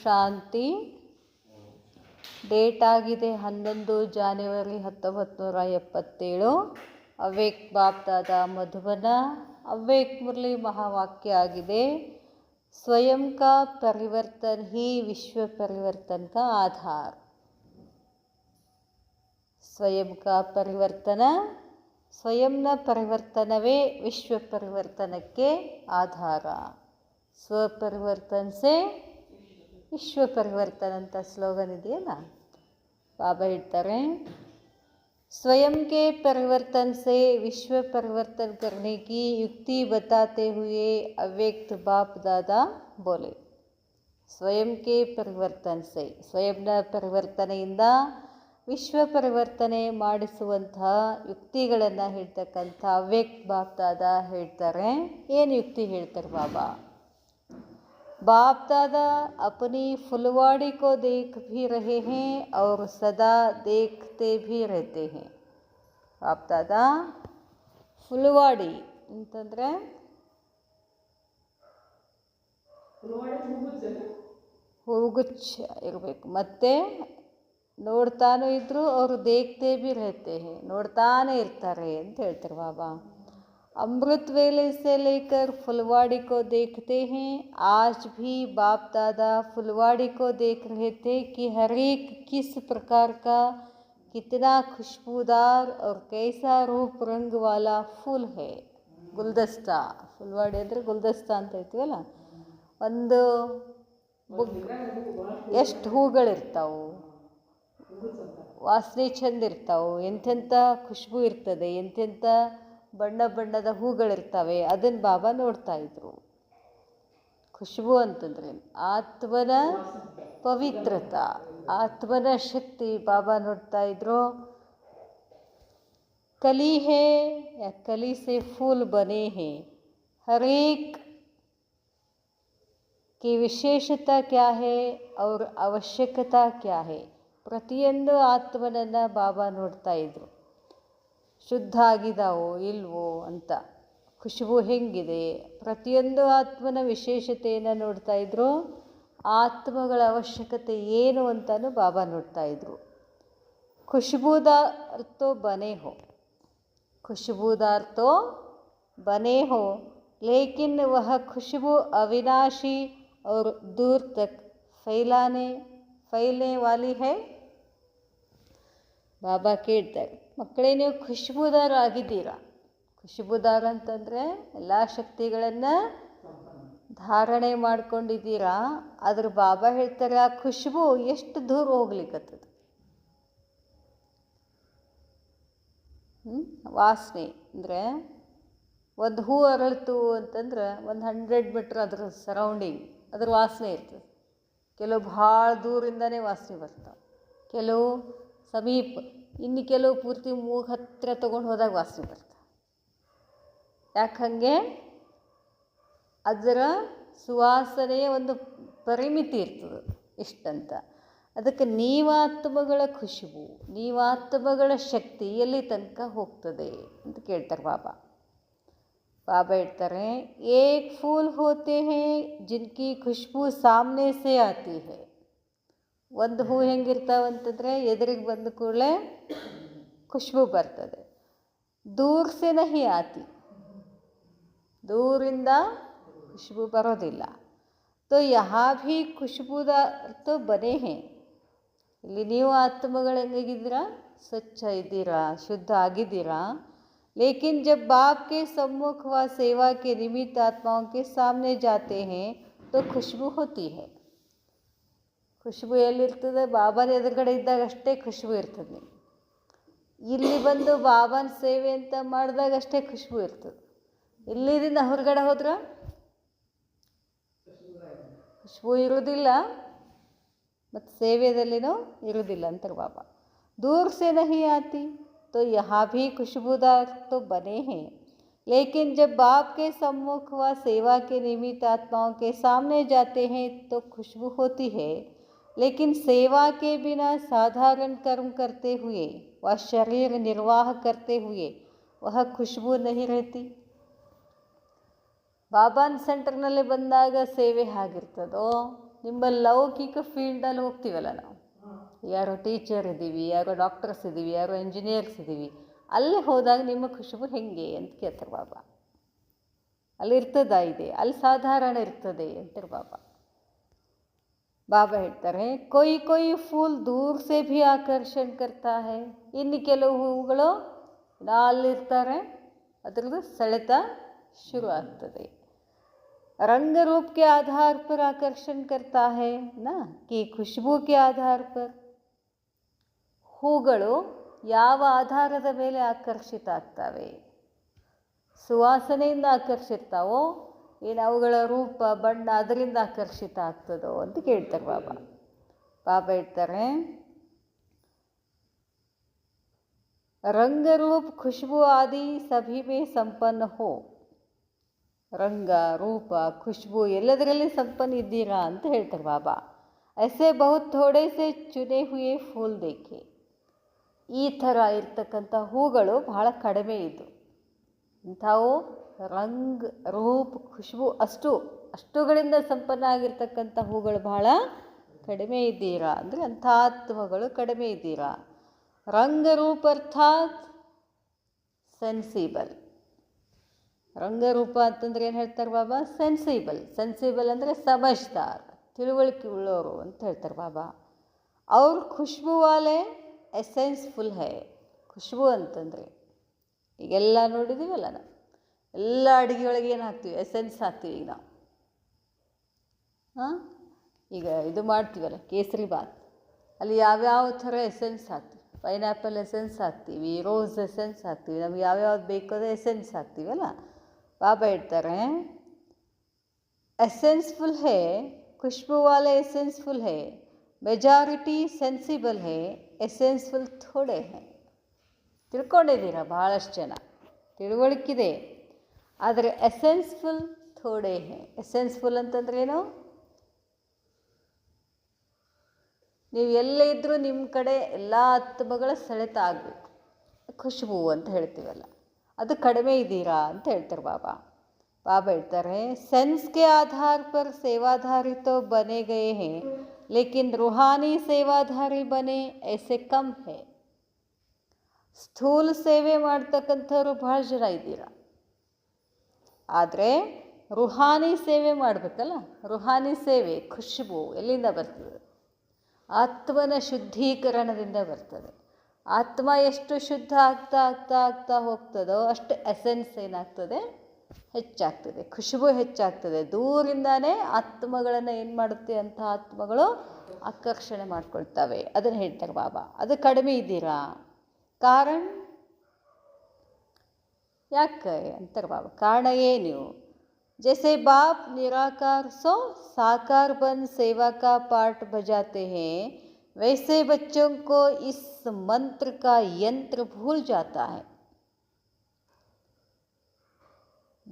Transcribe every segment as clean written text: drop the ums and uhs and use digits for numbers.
ಶಾಂತಿ. Date ಆಗಿದೆ 11 January 1977. ಅವ್ವೇಕ್ BapDada Madhuban. ಅವ್ವೇಕ್ Murali ಮಹಾವಾಕ್ಯ ಆಗಿದೆ, ಸ್ವಯಂ का परिवर्तन ही विश्व परिवर्तन का आधार. ಸ್ವಯಂ का ಪರಿವರ್ತನ, ಸ್ವಯಂನ ಪರಿವರ್ತನವೇ ವಿಶ್ವ ಪರಿವರ್ತನಕ್ಕೆ ಆಧಾರ. ಸ್ವಪರಿವರ್ತನ ಸೇ ವಿಶ್ವ ಪರಿವರ್ತನ ಅಂತ ಸ್ಲೋಗನ್ ಇದೆಯಲ್ಲ, ಬಾಬಾ ಹೇಳ್ತಾರೆ स्वयं के परिवर्तन से विश्व परिवर्तन करने की युक्ति बताते हुए अव्यक्त बाप दादा बोले. स्वयं के परिवर्तन से, ಸ್ವಯಂನ ಪರಿವರ್ತನೆಯಿಂದ ವಿಶ್ವ ಪರಿವರ್ತನೆ ಮಾಡಿಸುವಂತಹ ಯುಕ್ತಿಗಳನ್ನು ಹೇಳ್ತಕ್ಕಂಥ ಅವ್ಯಕ್ತ ಬಾಪ್ ದಾದಾ ಹೇಳ್ತಾರೆ. ಏನು ಯುಕ್ತಿ ಹೇಳ್ತಾರೆ ಬಾಬಾ? बाप दादा अपनी फुलवाड़ी को देख भी रहे हैं और सदा देखते भी रहते हैं. बाप दादा ಫುಲ್ವಾಡಿ ಅಂತಂದರೆ ಹೂಗುಚ್ಛ ಇರಬೇಕು, ಮತ್ತು ನೋಡ್ತಾನೂ ಇದ್ದರು ಅವರು ದೇಖ್ತೇ ಭಿ रहते हैं, ನೋಡ್ತಾನೆ ಇರ್ತಾರೆ ಅಂತ ಹೇಳ್ತಾರೆ ಬಾಬಾ. अमृत वेले से लेकर फुलवाड़ी को देखते हैं. आज भी बाप दादा फुलवाड़ी को देख रहे थे कि हर एक किस प्रकार का, कितना खुशबूदार और कैसा रूप रंग वाला फूल है. गुलदस्ता, फुलवाड़ी ಅಂದರೆ ಗುಲ್ದಸ್ತಾ ಅಂತ ಹೇಳ್ತೀವಲ್ಲ, ಒಂದು ಎಷ್ಟು ಹೂಗಳಿರ್ತಾವೆ, ವಾಸನೆ ಚೆಂದ ಇರ್ತಾವೆ, ಎಂತೆಂಥ ಖುಷ್ಬು ಇರ್ತದೆ, ಎಂತೆಂಥ ಬಣ್ಣ ಬಣ್ಣದ ಹೂಗಳಿರ್ತವೆ, ಅದನ್ನು ಬಾಬಾ ನೋಡ್ತಾ ಇದ್ರು. ಖುಷ್ಬು ಅಂತಂದ್ರೆ ಆತ್ಮನ ಪವಿತ್ರತ, ಆತ್ಮನ ಶಕ್ತಿ ಬಾಬಾ ನೋಡ್ತಾ ಇದ್ರು. ಕಲಿ ಹೇ ಯಾ ಕಲಿ ಸೆ ಫೂಲ್ ಬನೆ ಹೇ, ಹರ್ ಏಕ್ की ವಿಶೇಷತಾ ಕ್ಯಾ ಹೇ ಅವ್ರ ಅವಶ್ಯಕತಾ ಕ್ಯಾ ಹೇ, ಪ್ರತಿಯೊಂದು ಆತ್ಮನನ್ನು ಬಾಬಾ ನೋಡ್ತಾ ಇದ್ರು. ಶುದ್ಧ ಆಗಿದಾವೋ ಇಲ್ವೋ ಅಂತ, ಖುಷ್ಬು ಹೆಂಗಿದೆ, ಪ್ರತಿಯೊಂದು ಆತ್ಮನ ವಿಶೇಷತೆಯನ್ನು ನೋಡ್ತಾ ಇದ್ರು. ಆತ್ಮಗಳ ಅವಶ್ಯಕತೆ ಏನು ಅಂತಲೂ ಬಾಬಾ ನೋಡ್ತಾ ಇದ್ರು. ಖುಷ್ಬೂದಾರ್ ತೋ ಬನೆ ಹೋ, ಖುಷ್ಬೂದಾರ್ ತೋ ಬನೆ ಹೋ, ಲೇಕಿನ್ ವಹ ಖುಷ್ಬು ಅವಿನಾಶಿ और दूर तक फैलने वाली है. ಬಾಬಾ ಕೇಳ್ತಾರೆ, ಮಕ್ಕಳೇ ನೀವು ಖುಷ್ಬೂದಾರ ಆಗಿದ್ದೀರಾ. ಖುಷ್ಬೂದಾರ ಅಂತಂದರೆ ಎಲ್ಲ ಶಕ್ತಿಗಳನ್ನು ಧಾರಣೆ ಮಾಡ್ಕೊಂಡಿದ್ದೀರಾ. ಆದ್ರೆ ಬಾಬಾ ಹೇಳ್ತಾರೆ ಆ ಖುಷ್ಬು ಎಷ್ಟು ದೂರ ಹೋಗ್ಲಿಕ್ಕತ್ತದ. ವಾಸನೆ ಅಂದರೆ ಒಂದು ಹೂ ಅರಳಿತು ಅಂತಂದ್ರೆ ಒಂದು 100 ಮೀಟ್ರ್ ಅದರ ಸರೌಂಡಿಂಗ್ ಅದ್ರ ವಾಸನೆ ಇರ್ತದೆ. ಕೆಲವು ಭಾಳ ದೂರಿಂದನೇ ವಾಸನೆ ಬರ್ತಾವೆ, ಕೆಲವು ಸಮೀಪ, ಇನ್ನು ಕೆಲವು ಪೂರ್ತಿ ಮೂಗು ಹತ್ತಿರ ತೊಗೊಂಡು ಹೋದಾಗ ವಾಸನೆ ಬರ್ತಾವೆ. ಯಾಕೆ ಹಾಗೆ? ಅದರ ಸುವಾಸನೆಯ ಒಂದು ಪರಿಮಿತಿ ಇರ್ತದೆ ಇಷ್ಟಂತ. ಅದಕ್ಕೆ ನೀವಾತ್ಮಗಳ ಖುಷ್ಬು, ನೀವಾತ್ಮಗಳ ಶಕ್ತಿ ಎಲ್ಲಿ ತನಕ ಹೋಗ್ತದೆ ಅಂತ ಕೇಳ್ತಾರೆ ಬಾಬಾ. ಬಾಬಾ ಹೇಳ್ತಾರೆ, ಏಕ್ ಫೂಲ್ ಹೋತೆ ಹೇ ಜಿನ್ಕಿ ಖುಷ್ಬು ಸಾಮ್ನೆ ಸೇ ಆತಿ ಹೇ. ಒಂದು ಹೂ ಹೆಂಗಿರ್ತಾವಂತಂದರೆ ಎದುರಿಗೆ ಬಂದ ಕೂಡಲೇ ಖುಷ್ಬು ಬರ್ತದೆ. ದೂರ ಸೆ ನಹಿ ಆತಿ, ದೂರಿಂದ ಖುಷ್ಬು ಬರೋದಿಲ್ಲ. ತೋ ಯಹಾ ಭೀ ಖುಷ್ಬೂದಾರ್ ತೋ ಬನೆ ಹೇ. ಇಲ್ಲಿ ನೀವು ಆತ್ಮಗಳು ಹೆಂಗಾಗಿದ್ದೀರಾ? ಸ್ವಚ್ಛ ಇದ್ದೀರಾ, ಶುದ್ಧ ಆಗಿದ್ದೀರಾ. लेकिन जब बाप के सम्मुख व सेवा के निमित्त आत्माओं के सामने जाते हैं तो खुशबू होती है. ಖುಷ್ಬು ಎಲ್ಲಿರ್ತದೆ? ಬಾಬಾನ ಎದುರುಗಡೆ ಇದ್ದಾಗ ಅಷ್ಟೇ ಖುಷ್ಬು ಇರ್ತದೆ. ಇಲ್ಲಿ ಬಂದು ಬಾಬಾನ ಸೇವೆ ಅಂತ ಮಾಡಿದಾಗ ಅಷ್ಟೇ ಖುಷ್ಬು ಇರ್ತದೆ. ಇಲ್ಲಿದಿಂದ ಹೊರಗಡೆ ಹೋದ್ರೆ ಖುಷ್ಬು ಇರೋದಿಲ್ಲ, ಮತ್ತು ಸೇವೆಯಲ್ಲಿನೂ ಇರೋದಿಲ್ಲ ಅಂತಾರೆ ಬಾಬಾ. ದೂರ ಸೆ ನಹಿ ಆತಿ तो यहाँ भी खुशबूदार तो बने हैं, लेकिन जब बाप के सम्मुख व सेवा के निमित्त आत्माओं के सामने जाते हैं तो खुशबू होती है. लेकिन सेवा के बिना साधारण कर्म करते हुए व शरीर निर्वाह करते हुए वह खुशबू नहीं रहती. ಬಾಬಾನ ಸೆಂಟರ್ನಲ್ಲಿ ಬಂದಾಗ ಸೇವೆ ಆಗಿರ್ತದೋ ನಿಮ್ಮ ಲೌಕಿಕ ಫೀಲ್ಡಲ್ಲಿ ಹೋಗ್ತೀವಲ್ಲ ನಾವು, ಯಾರೋ ಟೀಚರ್ ಇದ್ದೀವಿ, ಯಾರೋ ಡಾಕ್ಟರ್ಸ್ ಇದ್ದೀವಿ, ಯಾರೋ ಇಂಜಿನಿಯರ್ಸ್ ಇದ್ದೀವಿ, ಅಲ್ಲಿ ಹೋದಾಗ ನಿಮ್ಮ ಖುಷ್ಬು ಹೆಂಗೆ ಅಂತ ಕೇಳ್ತಾರೆ ಬಾಬಾ. ಅಲ್ಲಿ ಇರ್ತದಾ ಇದೆ, ಅಲ್ಲಿ ಸಾಧಾರಣ ಇರ್ತದೆ ಅಂತಾರೆ ಬಾಬಾ. ಬಾಬಾ ಹೇಳ್ತಾರೆ ಕೊಯ್ ಕೊಯ್ ಫೂಲ್ ದೂರ್ ಸೆ ಭಿ ಆಕರ್ಷಣೆ ಕರ್ತಾ ಹೈ. ಇನ್ನು ಕೆಲವು ಹೂವುಗಳು ಅಲ್ಲಿರ್ತಾರೆ, ಅದರದ್ದು ಸೆಳೆತ ಶುರು ಆಗ್ತದೆ. रंग रूप के आधार पर आकर्षण करता है ना कि खुशबू के आधार पर. ಹೂಗಳು ಯಾವ ಆಧಾರದ ಮೇಲೆ ಆಕರ್ಷಿತ ಆಗ್ತವೆ? ಸುವಾಸನೆಯಿಂದ ಆಕರ್ಷಿತಾವೋ ಏನು ಅವುಗಳ ರೂಪ ಬಣ್ಣ ಅದರಿಂದ ಆಕರ್ಷಿತ ಆಗ್ತದೋ ಅಂತ ಕೇಳ್ತಾರೆ ಬಾಬಾ. ಬಾಬಾ ಹೇಳ್ತಾರೆ ರಂಗ ರೂಪ ಖುಷ್ಬು ಆದಿ ಸಭಿ ಮೇ ಸಂಪನ್ನ ಹೋ. ರಂಗ ರೂಪ ಖುಷ್ಬು ಎಲ್ಲದರಲ್ಲಿ ಸಂಪನ್ನ ಇದ್ದೀರಾ ಅಂತ ಹೇಳ್ತಾರೆ ಬಾಬಾ. ಐಸೆ ಬಹುತ್ ಥೋಡೆ ಸೆ ಚುನೆ ಹುಯೆ ಫೂಲ್ ದೇಖೆ. ಈ ಥರ ಇರ್ತಕ್ಕಂಥ ಹೂಗಳು ಬಹಳ ಕಡಿಮೆ ಇದ್ದು, ಇಂಥವು ರಂಗ್ ರೂಪ್ ಖುಷ್ಬು ಅಷ್ಟುಗಳಿಂದ ಸಂಪನ್ನ ಆಗಿರ್ತಕ್ಕಂಥ ಹೂಗಳು ಬಹಳ ಕಡಿಮೆ ಇದ್ದೀರಾ ಅಂದರೆ ಅಂಥ ಆತ್ಮಗಳು ಕಡಿಮೆ ಇದ್ದೀರಾ. ರಂಗರೂಪ ಅರ್ಥಾತ್ ಸೆನ್ಸಿಬಲ್. ರಂಗರೂಪ ಅಂತಂದ್ರೆ ಏನು ಹೇಳ್ತಾರೆ ಬಾಬಾ? ಸೆನ್ಸಿಬಲ್ ಅಂದರೆ ಸಮಜ್ದಾರ್, ತಿಳುವಳಿಕೆ ಉಳ್ಳೋರು ಅಂತ ಹೇಳ್ತಾರೆ ಬಾಬಾ. ಅವ್ರ ಖುಷ್ಬು ವಾಲೆ ಎಸೆನ್ಸ್ಫುಲ್ ಹೈ. ಖುಷ್ಬು ಅಂತಂದರೆ ಈಗೆಲ್ಲ ನೋಡಿದ್ದೀವಲ್ಲ ನಾವು, ಎಲ್ಲ ಅಡುಗೆ ಒಳಗೆ ಏನು ಹಾಕ್ತೀವಿ? ಎಸೆನ್ಸ್ ಹಾಕ್ತೀವಿ. ಈಗ ನಾವು ಈಗ ಇದು ಮಾಡ್ತೀವಲ್ಲ ಕೇಸರಿ ಬಾತ್, ಅಲ್ಲಿ ಯಾವ್ಯಾವ ಥರ ಎಸೆನ್ಸ್ ಹಾಕ್ತೀವಿ. ಪೈನಾಪಲ್ ಎಸೆನ್ಸ್ ಹಾಕ್ತೀವಿ, ರೋಸ್ ಎಸೆನ್ಸ್ ಹಾಕ್ತೀವಿ, ನಮ್ಗೆ ಯಾವ್ಯಾವ್ದು ಬೇಕೋ ಎಸೆನ್ಸ್ ಹಾಕ್ತೀವಲ್ಲ. ಬಾಬಾ ಹೇಳ್ತಾರೆ ಎಸೆನ್ಸ್ಫುಲ್ ಹೇ, ಖುಷ್ಬು ವಾಲೆ ಎಸೆನ್ಸ್ಫುಲ್ ಹೇ, ಮೆಜಾರಿಟಿ ಸೆನ್ಸಿಬಲ್ ಹೇ, ಎಸೆನ್ಸ್ಫುಲ್ ಥೋಡೆ ಹೇ. ತಿಳ್ಕೊಂಡಿದ್ದೀರಾ? ಭಾಳಷ್ಟು ಜನ ತಿಳುವಳಿಕಿದೆ, ಆದರೆ ಎಸೆನ್ಸ್ಫುಲ್ ಥೋಡೆ ಹೇ. ಎಸೆನ್ಸ್ಫುಲ್ ಅಂತಂದ್ರೆ ಏನು? ನೀವು ಎಲ್ಲೇ ಇದ್ದರೂ ನಿಮ್ಮ ಕಡೆ ಎಲ್ಲ ಆತ್ಮಗಳ ಸೆಳೆತ ಆಗಬೇಕು. ಖುಷ್ಬು ಅಂತ ಹೇಳ್ತೀವಲ್ಲ, ಅದು ಕಡಿಮೆ ಇದ್ದೀರಾ ಅಂತ ಹೇಳ್ತಾರೆ ಬಾಬಾ. ಬಾಬಾ ಹೇಳ್ತಾರೆ सेंस के आधार पर सेवाधारी तो बने गए हैं, लेकिन रूहानी सेवाधारी बने ऐसे कम है. ಸ್ಥೂಲ ಸೇವೆ ಮಾಡ್ತಕ್ಕಂಥವ್ರು ಭಾಳ ಜನ ಇದ್ದೀರಾ, ಆದರೆ ರುಹಾನಿ ಸೇವೆ ಮಾಡಬೇಕಲ್ಲ. ರುಹಾನಿ ಸೇವೆ ಖುಷ್ಬು ಎಲ್ಲಿಂದ ಬರ್ತದೆ? ಆತ್ಮನ ಶುದ್ಧೀಕರಣದಿಂದ ಬರ್ತದೆ. ಆತ್ಮ ಎಷ್ಟು ಶುದ್ಧ ಆಗ್ತಾ ಆಗ್ತಾ ಆಗ್ತಾ ಹೋಗ್ತದೋ ಅಷ್ಟು ಎಸೆನ್ಸ್ ಏನಾಗ್ತದೆ? ಹೆಚ್ಚಾಗ್ತದೆ, ಖುಷ್ಬು ಹೆಚ್ಚಾಗ್ತದೆ. ದೂರಿಂದಾನೇ ಆತ್ಮಗಳನ್ನು ಏನು ಮಾಡುತ್ತೆ? ಅಂಥ ಆತ್ಮಗಳು ಆಕರ್ಷಣೆ ಮಾಡ್ಕೊಳ್ತವೆ. ಅದನ್ನು ಹೇಳ್ತಾರೆ ಬಾಬಾ. ಅದು ಕಡಿಮೆ ಇದ್ದೀರಾ? ಕಾರಣ ಯಾಕೆ ಅಂತಾರೆ ಬಾಬಾ. ಕಾರಣ ಏನು? जैसे बाप निराकार सो साकार बन सेवा का पाठ बजाते हैं, वैसे बच्चों को इस मंत्र का यंत्र भूल जाता है.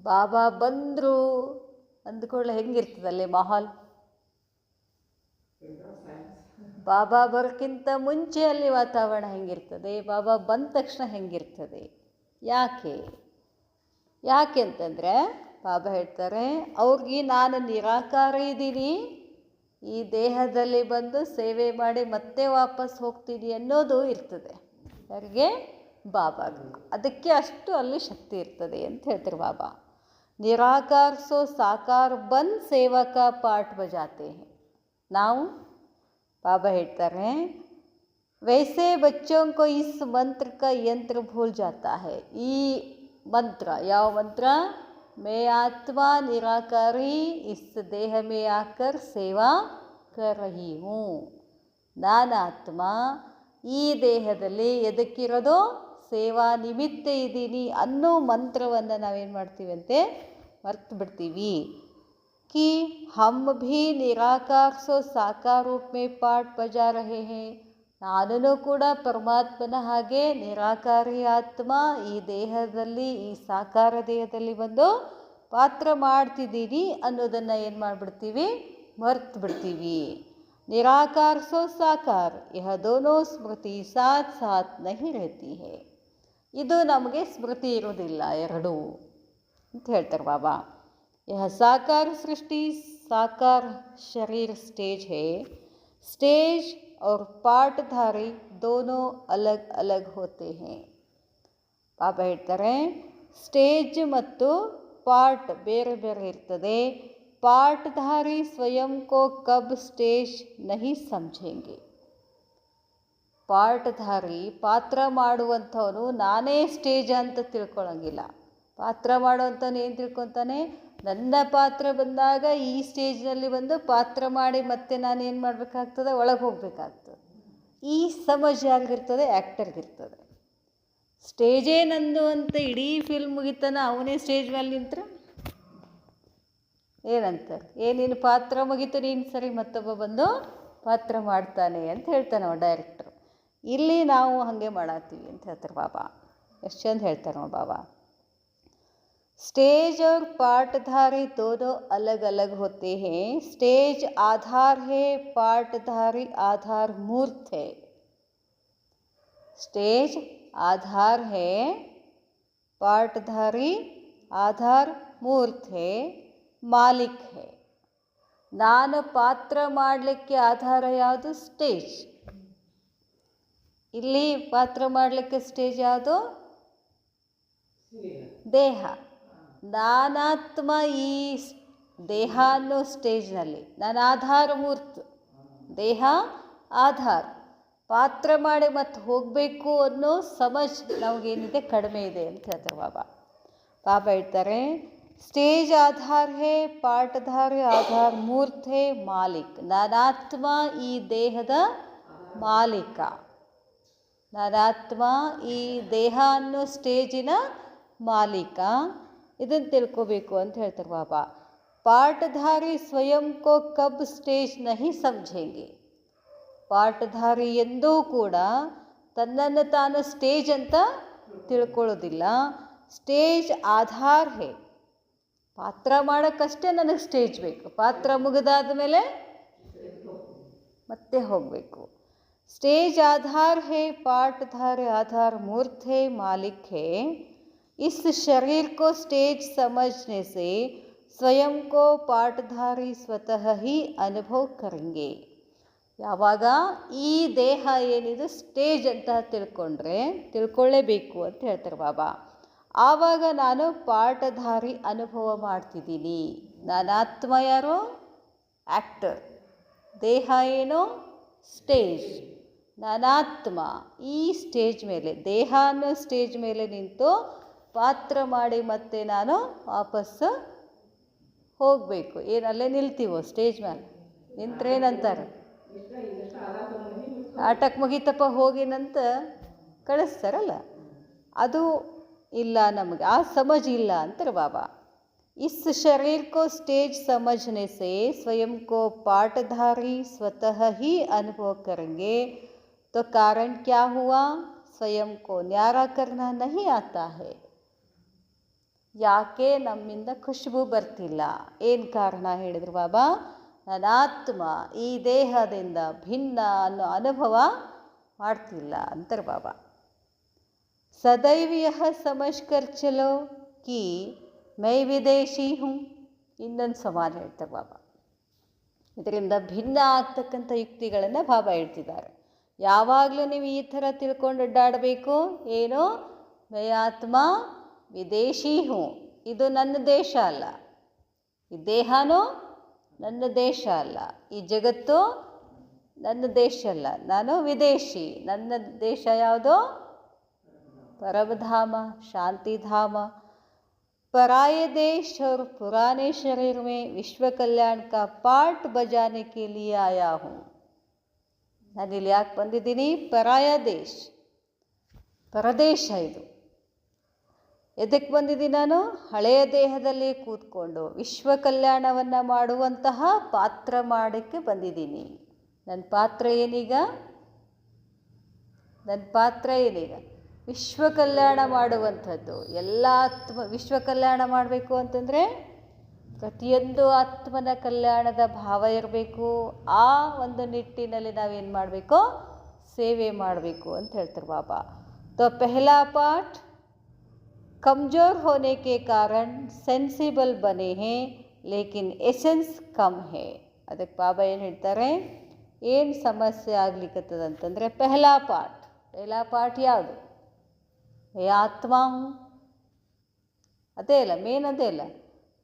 ಬಾಬಾ ಬಂದರು ಅಂದ್ಕೊಳ್ಳೆ ಹೆಂಗಿರ್ತದಲ್ಲಿ ಮಾಹೋಲ್? ಬಾಬಾ ಬರೋಕ್ಕಿಂತ ಮುಂಚೆ ಅಲ್ಲಿ ವಾತಾವರಣ ಹೆಂಗಿರ್ತದೆ? ಬಾಬಾ ಬಂದ ತಕ್ಷಣ ಹೆಂಗಿರ್ತದೆ? ಯಾಕೆ ಅಂತಂದರೆ ಬಾಬಾ ಹೇಳ್ತಾರೆ ಅವ್ರಿಗೆ ನಾನು ನಿರಾಕಾರ ಇದ್ದೀನಿ, ಈ ದೇಹದಲ್ಲಿ ಬಂದು ಸೇವೆ ಮಾಡಿ ಮತ್ತೆ ವಾಪಸ್ ಹೋಗ್ತೀನಿ ಅನ್ನೋದು ಇರ್ತದೆ. ಯಾರಿಗೆ? ಬಾಬಾಗ. ಅದಕ್ಕೆ ಅಷ್ಟು ಅಲ್ಲಿ ಶಕ್ತಿ ಇರ್ತದೆ ಅಂತ ಹೇಳ್ತಾರೆ ಬಾಬಾ. ನಿರಾಕಾರ ಸೋ ಸಾಕಾರ ಬಂದ್ ಸೇವಕ ಪಾಠ ಬಜಾತೆ ಹೈ. ನಾವು ಬಾಬಾ ಹೇಳ್ತಾರೆ ವೈಸೆ ಬಚ್ಚೋಂ ಕೋ ಇಸ್ ಮಂತ್ರ ಕಾ ಯಂತ್ರ ಭೂಲ್ ಜಾತಾ ಹೈ. ಈ ಮಂತ್ರ ಯಾವ ಮಂತ್ರ? मैं आत्मा निराकारी इस देह में आकर सेवा कर रही हूँ. ನಾನು ಆತ್ಮ ಈ ದೇಹದಲ್ಲಿ ಎದಕ್ಕಿರೋದು? ಸೇವಾ ನಿಮಿತ್ತ ಇದ್ದೀನಿ ಅನ್ನೋ ಮಂತ್ರವನ್ನು ನಾವೇನು ಮಾಡ್ತೀವಂತೆ? ಮರ್ತು ಬಿಡ್ತೀವಿ. कि हम भी निराकार सो साकार रूप में पाठ बजा रहे हैं. ನಾನು ಕೂಡ ಪರಮಾತ್ಮನ ಹಾಗೆ ನಿರಾಕಾರಿ ಆತ್ಮ ಈ ದೇಹದಲ್ಲಿ, ಈ ಸಾಕಾರ ದೇಹದಲ್ಲಿ ಬಂದು ಪಾತ್ರ ಮಾಡ್ತಿದ್ದೀನಿ ಅನ್ನೋದನ್ನು ಏನು ಮಾಡಿಬಿಡ್ತೀವಿ? ಮರ್ತು ಬಿಡ್ತೀವಿ. ನಿರಾಕಾರ ಸೋ ಸಾಕಾರ ಯಹ ದೋನೋ ಸ್ಮೃತಿ ಸಾಥ್ ಸಾಥ್ ನಹಿ ರಹತಿ ಹೈ. ಇದು ನಮಗೆ ಸ್ಮೃತಿ ಇರೋದಿಲ್ಲ ಎರಡೂ ಅಂತ ಹೇಳ್ತಾರೆ ಬಾಬಾ. ಯಹ ಸಾಕಾರ ಸೃಷ್ಟಿ साकार शरीर स्टेज है, स्टेज और पार्टधारी दोनों अलग अलग होते हैं. ಪಾಪ ಹೇಳ್ತಾರೆ ಸ್ಟೇಜ್ ಮತ್ತು ಪಾರ್ಟ್ ಬೇರೆ ಬೇರೆ ಇರ್ತದೆ. ಪಾರ್ಟ್ಧಾರಿ ಸ್ವಯಂ ಕೋ ಕಬ್ ಸ್ಟೇಜ್ ನಹಿ ಸಮझेंगे. ಪಾರ್ಟ್ಧಾರಿ ಪಾತ್ರ ಮಾಡುವಂಥವನು ನಾನೇ ಸ್ಟೇಜ್ ಅಂತ ತಿಳ್ಕೊಳಂಗಿಲ್ಲ. ಪಾತ್ರ ಮಾಡುವಂಥವನು ಏನು ತಿಳ್ಕೊತಾನೆ, ನನ್ನ ಪಾತ್ರ ಬಂದಾಗ ಈ ಸ್ಟೇಜ್ನಲ್ಲಿ ಬಂದು ಪಾತ್ರ ಮಾಡಿ ಮತ್ತೆ ನಾನು ಏನು ಮಾಡಬೇಕಾಗ್ತದೆ, ಒಳಗೆ ಹೋಗಬೇಕಾಗ್ತದೆ. ಈ ಸಮಜ್ ಯಾರಿಗಿರ್ತದೆ, ಆ್ಯಕ್ಟರ್ಗಿರ್ತದೆ. ಸ್ಟೇಜೇ ನಂದು ಅಂತ ಇಡೀ ಫಿಲ್ಮ್ ಮುಗಿತಾನೆ ಅವನೇ ಸ್ಟೇಜ್ ಮೇಲೆ ನಿಂತ್ರೆ ಏನಂತಾರೆ, ನೀನು ಪಾತ್ರ ಮುಗೀತು ನೀನು ಸರಿ, ಮತ್ತೊಬ್ಬ ಬಂದು ಪಾತ್ರ ಮಾಡ್ತಾನೆ ಅಂತ ಹೇಳ್ತಾನೆ ಅವ ಡೈರೆಕ್ಟ್ರು. ಇಲ್ಲಿ ನಾವು ಹಾಗೆ ಮಾಡತ್ತೀವಿ ಅಂತ ಹೇಳ್ತಾರೆ ಬಾಬಾ. ಎಷ್ಟು ಚಂದ ಹೇಳ್ತಾರೆ ನಾವು ಬಾಬಾ. स्टेज और पार्टधारी दोनों अलग अलग होते हैं. स्टेज आधार है, पार्टधारी आधार मूर्त है. स्टेज आधार है, पार्टधारी आधार मूर्त है, मालिक है. ನಾನು ಪಾತ್ರ ಮಾಡಲಿಕ್ಕೆ ಆಧಾರ ಯಾವುದು, ಸ್ಟೇಜ್. ಇಲ್ಲಿ ಪಾತ್ರ ಮಾಡಲಿಕ್ಕೆ ಸ್ಟೇಜ್ ಯಾವುದು, ದೇಹ. ನಾನಾತ್ಮ ಈ ದೇಹ ಅನ್ನೋ ಸ್ಟೇಜ್ನಲ್ಲಿ ನಾನು ಆಧಾರ ಮೂರ್ತ. ದೇಹ ಆಧಾರ. ಪಾತ್ರ ಮಾಡಿ ಮತ್ತೆ ಹೋಗಬೇಕು ಅನ್ನೋ ಸಮಜ್ ನಮಗೇನಿದೆ, ಕಡಿಮೆ ಇದೆ ಅಂತ ಹೇಳ್ತಾರೆ ಬಾಬಾ. ಬಾಬಾ ಹೇಳ್ತಾರೆ ಸ್ಟೇಜ್ ಆಧಾರ ಹೇ, ಪಾರ್ಟ್ಧಾರಿ ಆಧಾರ ಮೂರ್ತ ಹೇ, ಮಾಲಿಕ್. ನಾನಾತ್ಮ ಈ ದೇಹದ ಮಾಲೀಕ. ನಾನಾತ್ಮ ಈ ದೇಹ ಅನ್ನೋ ಸ್ಟೇಜಿನ ಮಾಲೀಕ. ಇದನ್ನು ತಿಳ್ಕೋಬೇಕು ಅಂತ ಹೇಳ್ತಾರೆ ಬಾಬಾ. ಪಾರ್ಟ್ಧಾರಿ ಸ್ವಯಂ ಕೋ ಕಬ್ ಸ್ಟೇಜ್ ನಹಿ ಸಮझेंगे. ಪಾರ್ಟ್ಧಾರಿ ಎಂದೂ ಕೂಡ ತನ್ನನ್ನು ತಾನು ಸ್ಟೇಜ್ ಅಂತ ತಿಳ್ಕೊಳ್ಳೋದಿಲ್ಲ. ಸ್ಟೇಜ್ ಆಧಾರ ಹೇ. ಪಾತ್ರ ಮಾಡೋಕ್ಕಷ್ಟೇ ನನಗೆ ಸ್ಟೇಜ್ ಬೇಕು. ಪಾತ್ರ ಮುಗಿದಾದ ಮೇಲೆ ಮತ್ತೆ ಹೋಗಬೇಕು. स्टेज आधार है, पार्टधारी आधार मूर्त है, मालिक है. इस शरीर को स्टेज समझने से स्वयं को पार्टधारी स्वतः ही अनुभव करेंगे. ಯಾವಾಗ ಈ ದೇಹ ಏನಿದೆ ಸ್ಟೇಜ್ ಅಂತ ತಿಳ್ಕೊಳ್ಳೇಬೇಕು ಅಂತ ಹೇಳ್ತಾರೆ ಬಾಬಾ. ಆವಾಗ ನಾನು ಪಾರ್ಟಧಾರಿ ಅನುಭವ ಮಾಡ್ತಿದ್ದೀನಿ. ನಾನಾತ್ಮ ಯಾರು, ಆ್ಯಕ್ಟರ್. ದೇಹ ಏನು, ಸ್ಟೇಜ್. ನಾನಾತ್ಮ ಈ ಸ್ಟೇಜ್ ಮೇಲೆ, ದೇಹ ಅನ್ನೋ ಸ್ಟೇಜ್ ಮೇಲೆ ನಿಂತು ಪಾತ್ರ ಮಾಡಿ ಮತ್ತೆ ನಾನು ವಾಪಸ್ಸು ಹೋಗಬೇಕು. ಏನಲ್ಲೇ ನಿಲ್ತೀವೋ ಸ್ಟೇಜ್ ಮೇಲೆ ನಿಂತ್ರೇನಂತಾರೆ, ನಾಟಕ ಮುಗಿತಪ್ಪ ಹೋಗಿನಂತ ಕಳಿಸ್ತಾರಲ್ಲ, ಅದು ಇಲ್ಲ ನಮಗೆ, ಆ ಸಮಜ್ ಇಲ್ಲ ಅಂತಾರೆ ಬಾಬಾ. इस शरीर को स्टेज समझने से स्वयं को पार्टधारी स्वतः ही अनुभव करेंगे. तो कारण क्या हुआ, स्वयं को न्यारा करना नहीं आता है. ಯಾಕೆ ನಮ್ಮಿಂದ ಖುಷ್ಬು ಬರ್ತಿಲ್ಲ, ಏನು ಕಾರಣ ಹೇಳಿದ್ರು ಬಾಬಾ. ನಾನಾತ್ಮ ಈ ದೇಹದಿಂದ ಭಿನ್ನ ಅನ್ನೋ ಅನುಭವ ಮಾಡ್ತಿಲ್ಲ ಅಂತಾರೆ ಬಾಬಾ. ಸದೈವ ಯಹ ಸಮಜ್ ಕರ್ ಚಲೋ ಕಿ ಮೈ ವಿದೇಶಿ ಹೂँ. ಇನ್ನೊಂದು ಸಮಾನ ಹೇಳ್ತಾರೆ ಬಾಬಾ. ಇದರಿಂದ ಭಿನ್ನ ಆಗ್ತಕ್ಕಂಥ ಯುಕ್ತಿಗಳನ್ನು ಬಾಬಾ ಹೇಳ್ತಿದ್ದಾರೆ. ಯಾವಾಗಲೂ ನೀವು ಈ ಥರ ತಿಳ್ಕೊಂಡು ಅಡ್ಡಾಡಬೇಕು. ಏನು, ಮೈ ಆತ್ಮ ವಿದೇಶಿ ಹೂँ. ಇದು ನನ್ನ ದೇಶ ಅಲ್ಲ, ಈ ದೇಹನೂ ನನ್ನ ದೇಶ ಅಲ್ಲ, ಈ ಜಗತ್ತು ನನ್ನ ದೇಶ ಅಲ್ಲ, ನಾನು ವಿದೇಶಿ. ನನ್ನ ದೇಶ ಯಾವುದು, परमधाम शांतिधाम. पराये देश और पुराने शरीर में विश्व कल्याण का पार्ट बजाने के लिए आया हूँ. ನಾನಿಲ್ಲಿ ಯಾಕೆ ಬಂದಿದ್ದೀನಿ, ಪರಾಯ ದೇಶ, ಪರದೇಶ ಇದು. ಎದಕ್ಕೆ ಬಂದಿದ್ದೀನಿ ನಾನು, ಹಳೆಯ ದೇಹದಲ್ಲಿ ಕೂತ್ಕೊಂಡು ವಿಶ್ವ ಕಲ್ಯಾಣವನ್ನು ಮಾಡುವಂತಹ ಪಾತ್ರ ಮಾಡೋಕ್ಕೆ ಬಂದಿದ್ದೀನಿ. ನನ್ನ ಪಾತ್ರ ಏನೀಗ, ವಿಶ್ವ ಕಲ್ಯಾಣ ಮಾಡುವಂಥದ್ದು. ಎಲ್ಲ ವಿಶ್ವ ಕಲ್ಯಾಣ ಮಾಡಬೇಕು ಅಂತಂದರೆ ಪ್ರತಿಯೊಂದು ಆತ್ಮನ ಕಲ್ಯಾಣದ ಭಾವ ಇರಬೇಕು. ಆ ಒಂದು ನಿಟ್ಟಿನಲ್ಲಿ ನಾವೇನು ಮಾಡಬೇಕು, ಸೇವೆ ಮಾಡಬೇಕು ಅಂತ ಹೇಳ್ತಾರೆ ಬಾಬಾ. तो पहला पाठ कमज़ोर होने के कारण सेंसिबल बने हैं, ಲೇಕಿನ್ ಎಸೆನ್ಸ್ ಕಮ್ ಹೇ. ಅದಕ್ಕೆ ಬಾಬಾ ಏನು ಹೇಳ್ತಾರೆ, ಏನು ಸಮಸ್ಯೆ ಆಗ್ಲಿಕ್ಕತ್ತದಂತಂದರೆ ಪೆಹ್ಲಾ ಪಾಠ ಯಾವುದು? ಆತ್ಮ. ಅದೇ ಅಲ್ಲ ಮೇನ್, ಅದೇ ಅಲ್ಲ.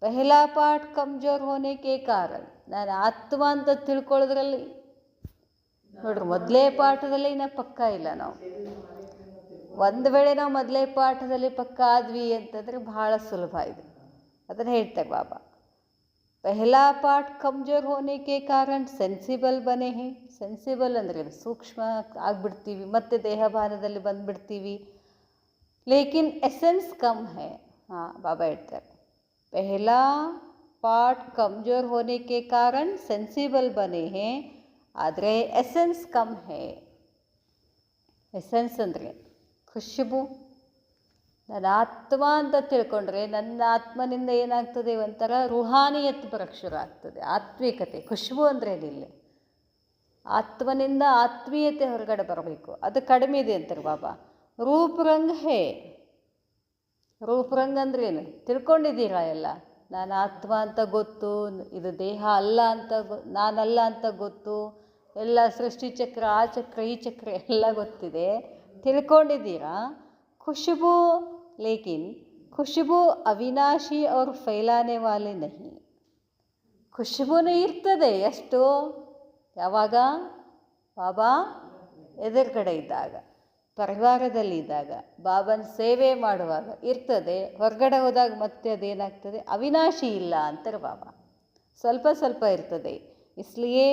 ಪೆಹ್ಲಾ ಪಾಠ ಕಮ್ಜೋರ್ ಹೋನೆಕೆ ಕಾರಣ, ನಾನು ಆತ್ಮ ಅಂತ ತಿಳ್ಕೊಳ್ಳೋದ್ರಲ್ಲಿ ನೋಡ್ರಿ, ಮೊದಲೇ ಪಾಠದಲ್ಲಿ ಇನ್ನು ಪಕ್ಕ ಇಲ್ಲ. ನಾವು ಒಂದು ವೇಳೆ ನಾವು ಮೊದಲೇ ಪಾಠದಲ್ಲಿ ಪಕ್ಕ ಆದ್ವಿ ಅಂತಂದರೆ ಬಹಳ ಸುಲಭ ಇದೆ. ಅದನ್ನು ಹೇಳ್ತಾರೆ ಬಾಬಾ, ಪೆಹ್ಲಾ ಪಾಠ ಕಮ್ಜೋರ್ ಹೋನೆಕೆ ಕಾರಣ ಸೆನ್ಸಿಬಲ್ ಬನೆ ಹೇ. ಸೆನ್ಸಿಬಲ್ ಅಂದರೆ ಸೂಕ್ಷ್ಮ ಆಗಿಬಿಡ್ತೀವಿ, ಮತ್ತೆ ದೇಹಭಾನದಲ್ಲಿ ಬಂದುಬಿಡ್ತೀವಿ. ಲೇಕಿನ್ ಎಸೆನ್ಸ್ ಕಮ್ ಹೇ. ಹಾಂ, ಬಾಬಾ ಹೇಳ್ತಾರೆ, ಪೆಹ್ಲಾ ಪಾಠ ಕಮ್ಜೋರ್ ಹೋನೆಕೆ ಕಾರಣ ಸೆನ್ಸಿಬಲ್ ಬನೆ ಹೇ, ಆದರೆ ಎಸೆನ್ಸ್ ಕಮ್ ಹೇ. ಎಸೆನ್ಸ್ ಅಂದರೆ ಖುಷ್ಬು. ನನ್ನ ಆತ್ಮ ಅಂತ ತಿಳ್ಕೊಂಡ್ರೆ ನನ್ನ ಆತ್ಮನಿಂದ ಏನಾಗ್ತದೆ, ಒಂಥರ ರುಹಾನಿಯತ್ ಬರೋಕ್ಕೆ ಶುರು ಆಗ್ತದೆ, ಆತ್ಮೀಕತೆ. ಖುಷ್ಬು ಅಂದರೆ ಏನಿಲ್ಲ, ಆತ್ಮನಿಂದ ಆತ್ಮೀಯತೆ ಹೊರಗಡೆ ಬರಬೇಕು. ಅದು ಕಡಿಮೆ ಇದೆ ಅಂತಾರೆ ಬಾಬಾ. ರೂಪರಂಗ್ ಹೇ. ರೂಪರಂಗ್ ಅಂದ್ರೆ ಏನು ತಿಳ್ಕೊಂಡಿದ್ದೀರಾ ಎಲ್ಲ? ನಾನು ಆತ್ಮ ಅಂತ ಗೊತ್ತು, ಇದು ದೇಹ ಅಲ್ಲ ಅಂತ ನಾನಲ್ಲ ಅಂತ ಗೊತ್ತು, ಎಲ್ಲ ಸೃಷ್ಟಿ ಚಕ್ರ, ಆ ಚಕ್ರ, ಈ ಚಕ್ರ ಎಲ್ಲ ಗೊತ್ತಿದೆ, ತಿಳ್ಕೊಂಡಿದ್ದೀರಾ. ಖುಷ್ಬು, ಲೇಕಿನ್ ಖುಷ್ಬು ಅವಿನಾಶಿ ಅವ್ರು ಫೈಲಾನೆ ವಾಲೆ ನಹಿ. ಖುಷ್ಬುನೂ ಇರ್ತದೆ. ಎಷ್ಟು? ಯಾವಾಗ? ಬಾಬಾ ಎದುರುಗಡೆ ಇದ್ದಾಗ, ಪರಿವಾರದಲ್ಲಿ ಇದ್ದಾಗ, ಬಾಬನ ಸೇವೆ ಮಾಡುವಾಗ ಇರ್ತದೆ. ಹೊರಗಡೆ ಹೋದಾಗ ಮತ್ತೆ ಅದೇನಾಗ್ತದೆ, ಅವಿನಾಶಿ ಇಲ್ಲ ಅಂತಾರೆ ಬಾಬಾ. ಸ್ವಲ್ಪ ಸ್ವಲ್ಪ ಇರ್ತದೆ. इसलिए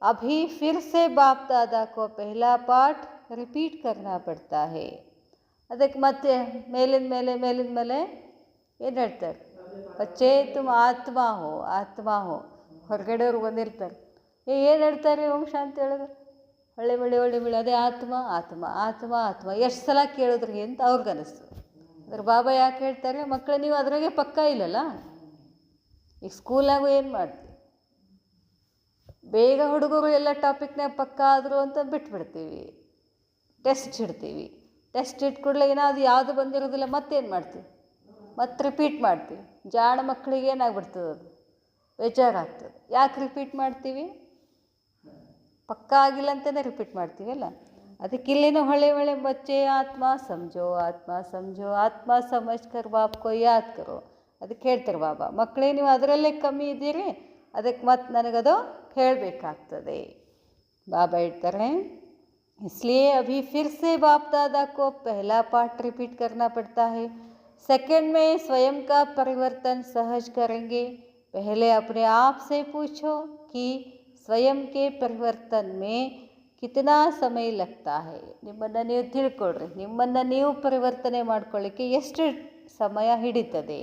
अभी फिर से बाप दादा को पहला पाठ रिपीट करना पड़ता है. ಅದಕ್ಕೆ ಮತ್ತೆ ಮೇಲಿನ ಮೇಲೆ ಏನು ಹೇಳ್ತಾರೆ, ಬಚ್ಚೆ ತುಮ್ ಆತ್ಮ ಹೋ. ಹೊರಗಡೆಯವ್ರು ಬಂದಿರ್ತಾರೆ, ಏನು ಹೇಳ್ತಾರೆ ಓಂ ಶಾಂತಿ ಒಳಗೆ, ಹೊಳ್ಳಿ ಬಿಳಿ ಅದೇ ಆತ್ಮ. ಎಷ್ಟು ಸಲ ಕೇಳಿದ್ರಿ ಅಂತ ಅವ್ರಿಗನ್ನಿಸ್ತು. ಅದ್ರ ಬಾಬಾ ಯಾಕೆ ಹೇಳ್ತಾರೆ, ಮಕ್ಕಳು ನೀವು ಅದ್ರಾಗೆ ಪಕ್ಕ ಇಲ್ಲಲ್ಲ. ಈಗ ಸ್ಕೂಲಾಗೂ ಏನು ಮಾಡ್ತೀವಿ, ಬೇಗ ಹುಡುಗರು ಎಲ್ಲ ಟಾಪಿಕ್ನಾಗ ಪಕ್ಕ ಆದರು ಅಂತ ಬಿಟ್ಬಿಡ್ತೀವಿ. ಟೆಸ್ಟ್ ಇಡ್ತೀವಿ. ಟೆಸ್ಟ್ ಇಟ್ಕೊಡ್ಲೆ ಏನಾದ್ರು ಯಾವುದು ಬಂದಿರೋದಿಲ್ಲ, ಮತ್ತೇನು ಮಾಡ್ತೀವಿ, ಮತ್ತೆ ರಿಪೀಟ್ ಮಾಡ್ತೀವಿ. ಜಾಣ ಮಕ್ಕಳಿಗೆ ಏನಾಗ್ಬಿಡ್ತದೆ, ಅದು ಬೇಜಾರಾಗ್ತದೆ. ಯಾಕೆ ರಿಪೀಟ್ ಮಾಡ್ತೀವಿ? ಪಕ್ಕ ಆಗಿಲ್ಲ ಅಂತಲೇ ರಿಪೀಟ್ ಮಾಡ್ತೀವಲ್ಲ. ಅದಕ್ಕೆ ಇಲ್ಲಿನೂ ಹೊಳೆ ಬಚ್ಚೆ ಆತ್ಮ ಸಮझो ಆತ್ಮ ಸಮಜ್ಕರ್ ಬಾಪ್ಕೋ ಯಾದ್ ಕರೋ. ಅದಕ್ಕೆ ಹೇಳ್ತಾರೆ ಬಾಬಾ, ಮಕ್ಕಳೇ ನೀವು ಅದರಲ್ಲೇ ಕಮ್ಮಿ ಇದ್ದೀರಿ, ಅದಕ್ಕೆ ಮತ್ತೆ ನನಗದು ಹೇಳಬೇಕಾಗ್ತದೆ. ಬಾಬಾ ಹೇಳ್ತಾರೆ, इसलिए अभी फिर से बाप दादा को पहला पाठ रिपीट करना पड़ता है. सेकंड में स्वयं का परिवर्तन सहज करेंगे. पहले अपने आप से पूछो कि ಸ್ವಯಂ ಕೆ ಪರಿವರ್ತನ್ ಮೇ ಕಿತನಾ ಸಮಯ ಲಗ್ತಾ ಹೈ. ನಿಮ್ಮನ್ನು ನೀವು ತಿಳ್ಕೊಳ್ರಿ, ನಿಮ್ಮನ್ನು ನೀವು ಪರಿವರ್ತನೆ ಮಾಡ್ಕೊಳ್ಳಿಕ್ಕೆ ಎಷ್ಟು ಸಮಯ ಹಿಡಿತದೆ.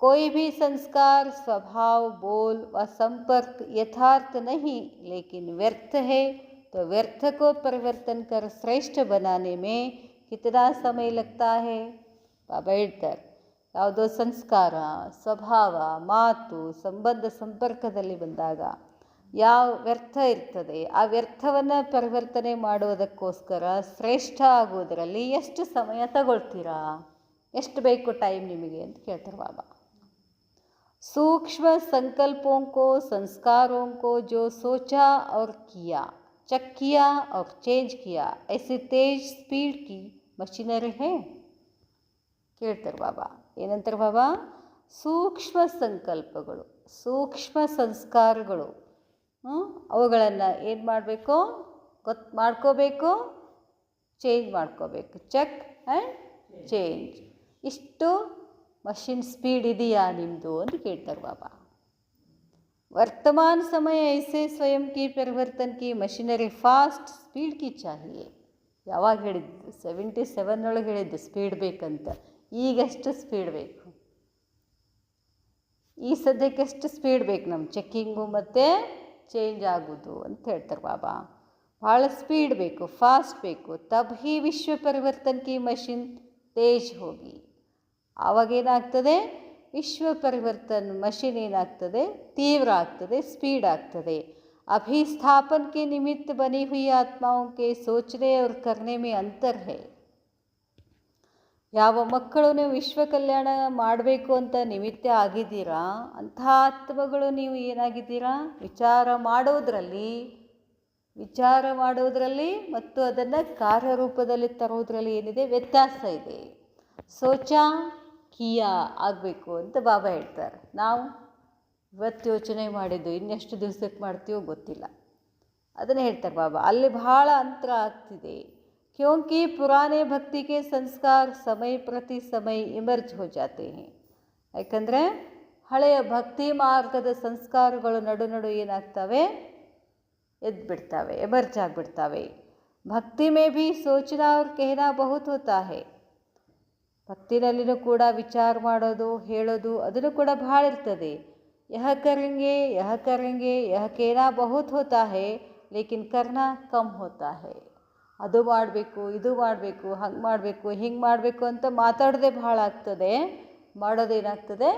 कोई भी संस्कार स्वभाव बोल व संपर्क यथार्थ नहीं लेकिन व्यर्थ है, तो व्यर्थ को परिवर्तन कर श्रेष्ठ बनाने में कितना समय लगता है. ಬಾಬಾ ಹೇಳ್ತಾರೆ, ಯಾವುದೋ ಸಂಸ್ಕಾರ, ಸ್ವಭಾವ, ಮಾತು, ಸಂಪರ್ಕದಲ್ಲಿ ಬಂದಾಗ ಯಾವ ವ್ಯರ್ಥ ಇರ್ತದೆ, ಆ ವ್ಯರ್ಥವನ್ನು ಪರಿವರ್ತನೆ ಮಾಡುವುದಕ್ಕೋಸ್ಕರ ಶ್ರೇಷ್ಠ ಆಗುವುದರಲ್ಲಿ ಎಷ್ಟು ಸಮಯ ತಗೊಳ್ತೀರಾ, ಎಷ್ಟು ಬೇಕು ಟೈಮ್ ನಿಮಗೆ ಅಂತ ಕೇಳ್ತಾರೆ ಬಾಬಾ. सूक्ष्म संकल्पों को, संस्कारों को जो सोचा और किया, चेक किया और चेंज किया, ऐसी तेज स्पीड की मशीनरी है. ಕೇಳ್ತಾರೆ ಬಾಬಾ. ಏನಂತಾರೆ ಬಾಬಾ? ಸೂಕ್ಷ್ಮ ಸಂಕಲ್ಪಗಳು, ಸೂಕ್ಷ್ಮ ಸಂಸ್ಕಾರಗಳು, ಅವುಗಳನ್ನು ಏನು ಮಾಡಬೇಕು, ಮಾಡ್ಕೋಬೇಕು, ಚೇಂಜ್ ಮಾಡ್ಕೋಬೇಕು. Check and change. ಇಷ್ಟು मशीन स्पीड ಇದೆಯಾ ನಿಮ್ಮದು ಅಂತ ಕೇಳ್ತಾರೆ ಬಾಬಾ. वर्तमान समय ऐसे स्वयं की परिवर्तन की मशीनरी फास्ट स्पीड की चाहिए. ಯಾವಾಗ ಹೇಳಿದ್ದು? 77 ಒಳಗೆ ಹೇಳಿದ್ದು ಸ್ಪೀಡ್ ಬೇಕಂತ. ಈಗೆಷ್ಟು ಸ್ಪೀಡ್ ಬೇಕು, ಈ ಸದ್ಯಕ್ಕೆ ಎಷ್ಟು ಸ್ಪೀಡ್ ಬೇಕು ನಮ್ಮ ಚೆಕ್ಕಿಂಗು ಮತ್ತು ಚೇಂಜ್ ಆಗೋದು ಅಂತ ಹೇಳ್ತಾರೆ ಬಾಬಾ. ಭಾಳ ಸ್ಪೀಡ್ ಬೇಕು, ಫಾಸ್ಟ್ ಬೇಕು. ತಬ್ ಹಿ ವಿಶ್ವ ಪರಿವರ್ತನ್ ಕಿ ಮಷಿನ್ ತೇಜ್ ಹೋಗಿ. ಆವಾಗೇನಾಗ್ತದೆ, ವಿಶ್ವ ಪರಿವರ್ತನ್ ಮಷಿನ್ ಏನಾಗ್ತದೆ, ತೀವ್ರ ಆಗ್ತದೆ, ಸ್ಪೀಡ್ ಆಗ್ತದೆ. अभिस्थापन के निमित्त बनी हुई आत्माओं के सोचने और करने में अंतर है. ಯಾವ ಮಕ್ಕಳು ನೀವು ವಿಶ್ವ ಕಲ್ಯಾಣ ಮಾಡಬೇಕು ಅಂತ ನಿಮಿತ್ತ ಆಗಿದ್ದೀರಾ, ಅಂಥ ಆತ್ಮಗಳು ನೀವು ಏನಾಗಿದ್ದೀರಾ, ವಿಚಾರ ಮಾಡೋದರಲ್ಲಿ ಮತ್ತು ಅದನ್ನು ಕಾರ್ಯರೂಪದಲ್ಲಿ ತರೋದ್ರಲ್ಲಿ ಏನಿದೆ ವ್ಯತ್ಯಾಸ ಇದೆ. ಸೋಚ ಕಿಯಾ ಆಗಬೇಕು ಅಂತ ಬಾಬಾ ಹೇಳ್ತಾರೆ. ನಾವು ಇವತ್ತು ಯೋಚನೆ ಮಾಡಿದ್ದು ಇನ್ನೆಷ್ಟು ದಿವಸಕ್ಕೆ ಮಾಡ್ತೀವೋ ಗೊತ್ತಿಲ್ಲ, ಅದನ್ನು ಹೇಳ್ತಾರೆ ಬಾಬಾ. ಅಲ್ಲಿ ಬಹಳ ಅಂತರ ಆಗ್ತಿದೆ. क्योंकि पुराने भक्ति के संस्कार समय प्रति समय इमर्ज हो जाते हैं. ಯಾಕಂದರೆ ಹಳೆಯ ಭಕ್ತಿ ಮಾರ್ಗದ ಸಂಸ್ಕಾರಗಳು ನಡು ಏನಾಗ್ತವೆ, ಎದ್ಬಿಡ್ತವೆ, ಎಮರ್ಜ್ ಆಗಿಬಿಡ್ತವೆ. ಭಕ್ತಿ ಮೇ ಭೀ ಸೋಚನಾ ಅವ್ರ कहना बहुत होता है. ಭಕ್ತಿನಲ್ಲಿನೂ ಕೂಡ ವಿಚಾರ ಮಾಡೋದು, ಹೇಳೋದು ಅದನ್ನು ಕೂಡ ಭಾಳ ಇರ್ತದೆ. ಯಹ ಕರೆಂಗೆ ಯಹ कहना बहुत होता है लेकिन करना कम होता है. ಅದು ಮಾಡಬೇಕು, ಇದು ಮಾಡಬೇಕು, ಹಂಗೆ ಮಾಡಬೇಕು, ಹಿಂಗೆ ಮಾಡಬೇಕು ಅಂತ ಮಾತಾಡೋದೇ ಭಾಳ ಆಗ್ತದೆ, ಮಾಡೋದೇನಾಗ್ತದೆ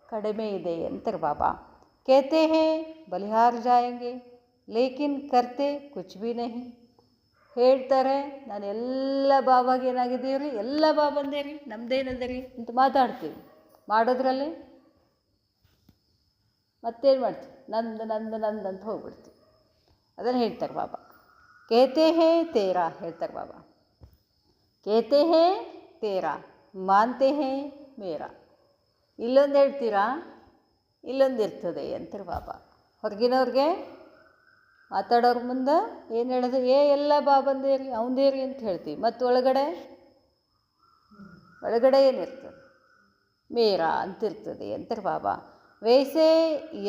ಕಡಿಮೆ ಇದೆ ಅಂತಾರೆ ಬಾಬಾ. कहते हैं बलिहार जाएंगे लेकिन करते कुछ भी नहीं. ಹೇಳ್ತಾರೆ ನಾನು ಎಲ್ಲ ಬಾಬಾಗೆ ಏನಾಗಿದ್ದೀವಿ ರೀ, ಎಲ್ಲ ಬಾಬಂದೇ ರೀ, ನಮ್ಮದೇನದ ರೀ ಅಂತ ಮಾತಾಡ್ತೀವಿ. ಮಾಡೋದ್ರಲ್ಲಿ ಮತ್ತೇನು ಮಾಡ್ತೀವಿ, ನಂದು ಅಂತ ಹೋಗ್ಬಿಡ್ತೀವಿ. ಅದನ್ನು ಹೇಳ್ತಾರೆ ಬಾಬಾ. कहते हैं तेरा ಹೇಳ್ತಾರೆ ಬಾಬಾ. कहते हैं तेरा मानते हैं मेरा. ಇಲ್ಲೊಂದು ಹೇಳ್ತೀರಾ, ಇಲ್ಲೊಂದು ಇರ್ತದೆ ಅಂತಾರೆ ಬಾಬಾ. ಹೊರಗಿನವ್ರಿಗೆ ಮಾತಾಡೋರ ಮುಂದೆ ಏನು ಹೇಳೋದು, ಎಲ್ಲ ಬಾಬಂದೇ ರೀ, ಅವಂದೇ ರೀ ಅಂತ ಹೇಳ್ತೀವಿ. ಮತ್ತು ಒಳಗಡೆ ಏನಿರ್ತದೆ, ಮೇರಾ ಅಂತಿರ್ತದೆ ಅಂತಾರೆ ಬಾಬಾ. वैसे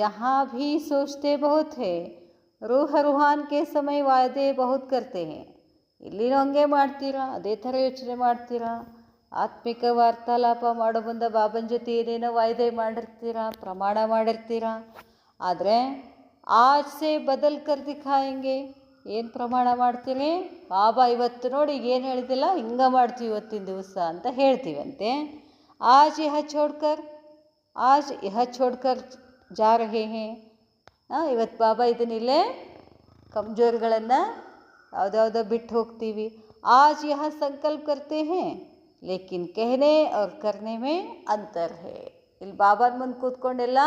यहाँ भी सोचते बहुत है, ರೂಹಾನ್ ಕೆ ಸಮಯ ವಾಯ್ದೆ ಬಹುತ್ ಕರ್ತೆ ಹೇ. ಇಲ್ಲಿನೂ ಹಂಗೆ ಮಾಡ್ತೀರಾ, ಅದೇ ಥರ ಯೋಚನೆ ಮಾಡ್ತೀರಾ. ಆತ್ಮಿಕ ವಾರ್ತಾಲಾಪ ಮಾಡೋ ಬಂದ ಬಾಬನ ಜೊತೆ ಏನೇನೋ ವಾಯ್ದೆ ಮಾಡಿರ್ತೀರಾ, ಪ್ರಮಾಣ ಮಾಡಿರ್ತೀರಾ. ಆದರೆ ಆಜ್ ಸೆ ಬದಲ್ ಕರ್ ದಿಖಾಯಂಗೆ. ಏನು ಪ್ರಮಾಣ ಮಾಡ್ತೀರಿ, ಬಾಬಾ ಇವತ್ತು ನೋಡಿ ಈಗ ಏನು ಹೇಳ್ತಿಲ್ಲ, ಹಿಂಗೆ ಮಾಡ್ತೀವಿ ಇವತ್ತಿನ ದಿವಸ ಅಂತ ಹೇಳ್ತೀವಂತೆ. ಆಜ್ ಯಹ ಛೋಡ್ಕರ್ ಜಾ ರಹೇ ಹೇ. ಇವತ್ತು ಬಾಬಾ ಇದನ್ನಿಲ್ಲೇ ಕಮ್ಜೋರ್ಗಳನ್ನು ಯಾವುದ್ಯಾವುದೋ ಬಿಟ್ಟು ಹೋಗ್ತೀವಿ. ಆಜ್ ಯಹ ಸಂಕಲ್ಪ ಕರ್ತೆ ಹೇ ಲೇಕಿನ್ कहने और करने में अंतर है. ಇಲ್ಲಿ ಬಾಬಾನ ಮುಂದೆ ಕೂತ್ಕೊಂಡೆಲ್ಲ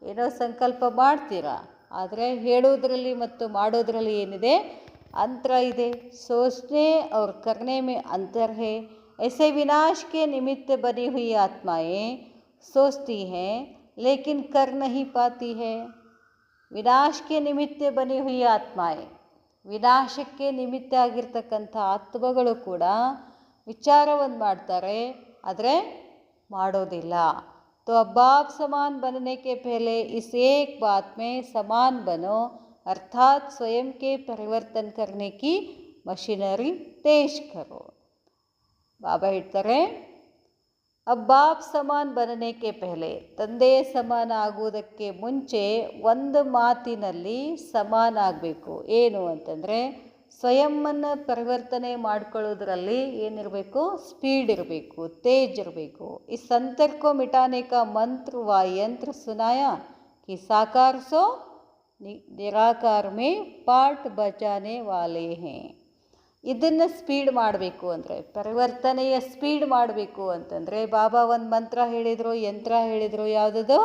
ಏನೋ ಸಂಕಲ್ಪ ಮಾಡ್ತೀರಾ, ಆದರೆ ಹೇಳೋದ್ರಲ್ಲಿ ಮತ್ತು ಮಾಡೋದ್ರಲ್ಲಿ ಏನಿದೆ ಅಂತರ ಇದೆ. सोचने और करने में अंतर है. ऐसे विनाश के निमित्त बनी हुई आत्माएं सोचती हैं लेकिन कर नहीं पाती है. ವಿನಾಶಕ್ಕೆ ನಿಮಿತ್ತ ಬನಿ ಹುಯಿ ಆತ್ಮಾಯೆ, ವಿನಾಶಕ್ಕೆ ನಿಮಿತ್ತ ಆಗಿರ್ತಕ್ಕಂಥ ಆತ್ಮಗಳು ಕೂಡ ವಿಚಾರವನ್ನು ಮಾಡ್ತಾರೆ, ಆದರೆ ಮಾಡೋದಿಲ್ಲ. तो अब बाप समान बनने के पहले इस एक बात में समान बनो, अर्थात स्वयं के परिवर्तन करने की मशीनरी तेज करो. ಬಾಬಾ ಹೇಳ್ತಾರೆ, अब बाप समान बनने के पहले, ತಂದೆಯ ಸಮಾನ ಆಗುವುದಕ್ಕೆ ಮುಂಚೆ ಒಂದು ಮಾತಿನಲ್ಲಿ ಸಮಾನ ಆಗಬೇಕು. ಏನು ಅಂತಂದರೆ ಸ್ವಯಂವನ್ನು ಪರಿವರ್ತನೆ ಮಾಡ್ಕೊಳ್ಳೋದ್ರಲ್ಲಿ ಏನಿರಬೇಕು, ಸ್ಪೀಡ್ ಇರಬೇಕು, ತೇಜ್ ಇರಬೇಕು. ಈ ಸಂತರ್ ಕೋ ಮಿಟಾನೆ ಕಾ ಮಂತ್ರ ವ ಯಂತ್ರ ಸುನಾಯಾ ಕಿ ಸಾಕಾರ ಸೋ ನಿರಾಕಾರ ಮೇ ಪಾಠ ಬಚಾನೆ ವಾಲೆ ಹೇ. ಇದನ್ನು ಸ್ಪೀಡ್ ಮಾಡಬೇಕು ಅಂದರೆ, ಪರಿವರ್ತನೆಯ ಸ್ಪೀಡ್ ಮಾಡಬೇಕು ಅಂತಂದರೆ ಬಾಬಾ ಒಂದು ಮಂತ್ರ ಹೇಳಿದರು, ಯಂತ್ರ ಹೇಳಿದರು. ಯಾವುದದು,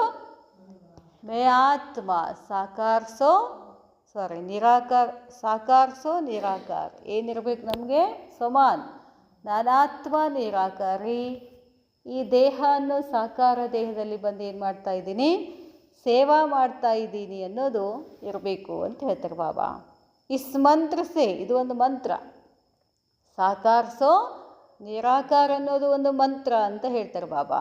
ಮೇ ಆತ್ಮ ಸಾಕಾರ್ಸೋ ನಿರಾಕಾರ. ಏನಿರಬೇಕು ನಮಗೆ, ಸಮಾನ್. ನಾನಾತ್ಮ ನಿರಾಕಾರಿ. ಈ ದೇಹ ಅನ್ನೋ ಸಾಕಾರ ದೇಹದಲ್ಲಿ ಬಂದು ಏನು ಮಾಡ್ತಾ ಇದ್ದೀನಿ, ಸೇವಾ ಮಾಡ್ತಾ ಇದ್ದೀನಿ ಅನ್ನೋದು ಇರಬೇಕು ಅಂತ ಹೇಳ್ತಾರೆ ಬಾಬಾ. ಇಸ್ ಮಂತ್ರ ಸೇ, ಇದು ಒಂದು ಮಂತ್ರ. ಸಾಕಾರ್ಸೋ ನಿರಾಕಾರ ಅನ್ನೋದು ಒಂದು ಮಂತ್ರ ಅಂತ ಹೇಳ್ತಾರೆ ಬಾಬಾ.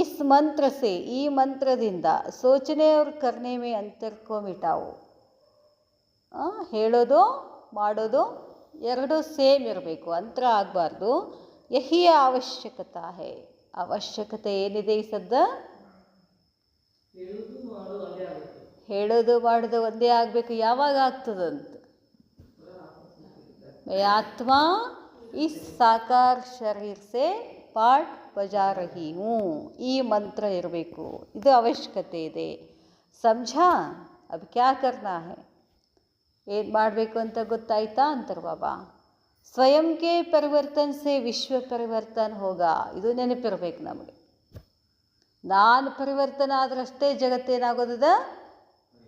ಇಸ್ ಮಂತ್ರ ಸೇ, ಈ ಮಂತ್ರದಿಂದ ಸೋಚನೆ ಅವ್ರ ಕರ್ನೆ ಮೇ ಅಂತರ್ಕೋ ಮಿಟಾವು. ಹೇಳೋದು ಮಾಡೋದು ಎರಡೂ ಸೇಮ್ ಇರಬೇಕು, ಅಂತರ ಆಗಬಾರ್ದು. ಯಹಿ ಅವಶ್ಯಕತಾ ಹೇ. ಅವಶ್ಯಕತೆ ಏನಿದೆ ಈ ಸದ್ದ, ಹೇಳೋದು ಮಾಡೋದು ಒಂದೇ ಆಗಬೇಕು. ಯಾವಾಗ ಆಗ್ತದಂತ, मैं आत्मा इस साकार शरीर से पाठ बजा रही हूँ. ಈ ಮಂತ್ರ ಇರಬೇಕು, ಇದು ಅವಶ್ಯಕತೆ ಇದೆ. ಸಮझा, अब क्या करना है, ಏನು ಮಾಡಬೇಕು ಅಂತ ಗೊತ್ತಾಯ್ತಾ ಅಂತಾರೆ ಬಾಬಾ. ಸ್ವಯಂ ಕೆ ಪರಿವರ್ತನ್ ಸೆ ವಿಶ್ವ ಪರಿವರ್ತನ್ ಹೋಗ. ಇದು ನೆನಪಿರ್ಬೇಕು ನಮಗೆ. ನಾನು ಪರಿವರ್ತನೆ ಆದ್ರಷ್ಟೇ ಜಗತ್ತೇನಾಗೋದದ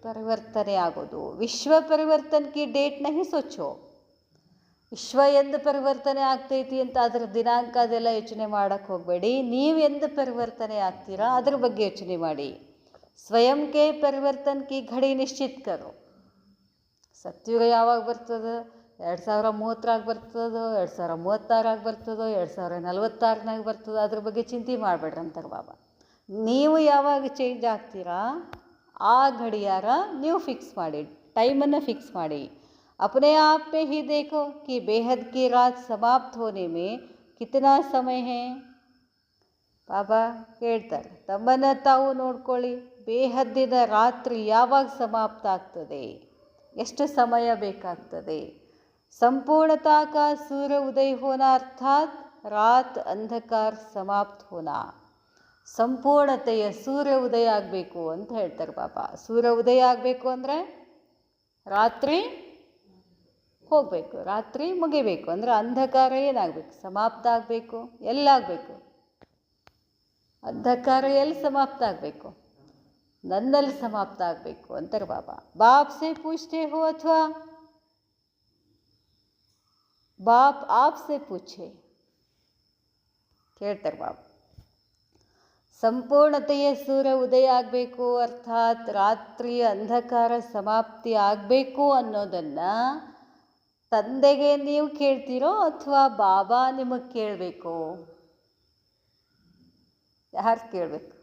ಪರಿವರ್ತನೆ ಆಗೋದು. ವಿಶ್ವ ಪರಿವರ್ತನ್ ಕಿ ಡೇಟ್ ನಹಿ ಸೋಚೋ. ವಿಶ್ವ ಎಂದು ಪರಿವರ್ತನೆ ಆಗ್ತೈತಿ ಅಂತ ಅದರ ದಿನಾಂಕ ಅದೆಲ್ಲ ಯೋಚನೆ ಮಾಡೋಕ್ಕೆ ಹೋಗಬೇಡಿ. ನೀವು ಎಂದು ಪರಿವರ್ತನೆ ಆಗ್ತೀರಾ ಅದ್ರ ಬಗ್ಗೆ ಯೋಚನೆ ಮಾಡಿ. ಸ್ವಯಂ ಕೆ ಪರಿವರ್ತನ್ ಕಿ ಘಡಿ ನಿಶ್ಚಿತ್ ಕರೋ. ಸತ್ಯುಗ ಯಾವಾಗ ಬರ್ತದೆ? 2030 ಬರ್ತದೋ, 2036 ಬರ್ತದೋ, 2046 ಬರ್ತದೋ, ಅದ್ರ ಬಗ್ಗೆ ಚಿಂತೆ ಮಾಡಬೇಡ್ರಿ ಅಂತಾರೆ ಬಾಬಾ. ನೀವು ಯಾವಾಗ ಚೇಂಜ್ ಆಗ್ತೀರಾ ಆ ಗಡಿಯಾರ ನೀವು ಫಿಕ್ಸ್ ಮಾಡಿ, ಟೈಮನ್ನು ಫಿಕ್ಸ್ ಮಾಡಿ. अपने आप में ही देखो कि बेहद की रात समाप्त होने में कितना समय है. ಬಾಬಾ ಹೇಳ್ತಾರೆ, ತಮ್ಮನ್ನು ತಾವು ನೋಡ್ಕೊಳ್ಳಿ, ಬೇಹದ್ದಿನ ರಾತ್ರಿ ಯಾವಾಗ ಸಮಾಪ್ತ ಆಗ್ತದೆ, ಎಷ್ಟು ಸಮಯ ಬೇಕಾಗ್ತದೆ. ಸಂಪೂರ್ಣತಾ ಕಾ ಸೂರ್ಯ ಉದಯ ಹೋನಾ ಅರ್ಥಾತ್ ರಾತ್ ಅಂಧಕಾರ ಸಮಾಪ್ತ ಹೋನಾ. ಸಂಪೂರ್ಣತೆಯ ಸೂರ್ಯ ಉದಯ ಆಗಬೇಕು ಅಂತ ಹೇಳ್ತಾರೆ ಬಾಬಾ. ಸೂರ್ಯ ಉದಯ ಆಗಬೇಕು ಅಂದರೆ ರಾತ್ರಿ ಹೋಗಬೇಕು, ರಾತ್ರಿ ಮುಗಿಬೇಕು. ಅಂದರೆ ಅಂಧಕಾರ ಏನಾಗಬೇಕು? ಸಮಾಪ್ತ ಆಗಬೇಕು. ಎಲ್ಲಾಗಬೇಕು? ಅಂಧಕಾರ ಎಲ್ಲಿ ಸಮಾಪ್ತ ಆಗಬೇಕು? ನನ್ನಲ್ಲಿ ಸಮಾಪ್ತ ಆಗಬೇಕು ಅಂತಾರೆ ಬಾಬಾ. ಬಾಪ್ ಸೆ ಪೂछते हो ಅಥವಾ ಬಾಪ್ ಆಪ್ ಸೆ ಪೂಛೆ ಕೇಳ್ತಾರೆ ಬಾಬಾ. ಸಂಪೂರ್ಣತೆಯ ಸೂರ್ಯ ಉದಯ ಆಗಬೇಕು ಅರ್ಥಾತ್ ರಾತ್ರಿ ಅಂಧಕಾರ ಸಮಾಪ್ತಿ ಆಗಬೇಕು ಅನ್ನೋದನ್ನು ತಂದೆಗೆ ನೀವು ಕೇಳ್ತೀರೋ ಅಥವಾ ಬಾಬಾ ನಿಮಗೆ ಕೇಳಬೇಕು? ಯಾರು ಕೇಳಬೇಕು?